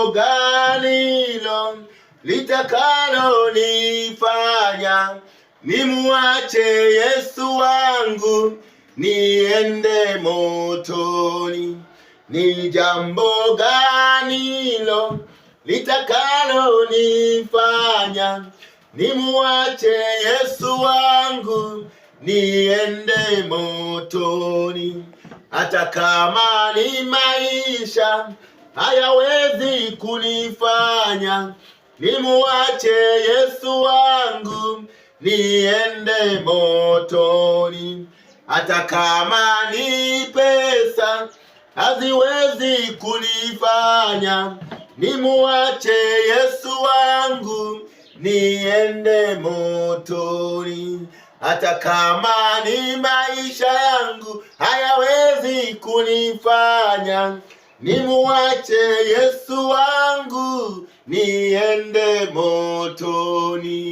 jambo gani hilo litakalo nifanya nimuache Yesu wangu niende motoni? Ni jambo gani hilo litakalo nifanya nimuache Yesu wangu niende motoni? Hata kama ni maisha hayawezi kunifanya nimuache Yesu wangu niende motoni. Hata kama ni pesa haziwezi kunifanya nimuache Yesu wangu niende motoni. Hata kama ni maisha yangu hayawezi kunifanya nimuache Yesu wangu niende motoni.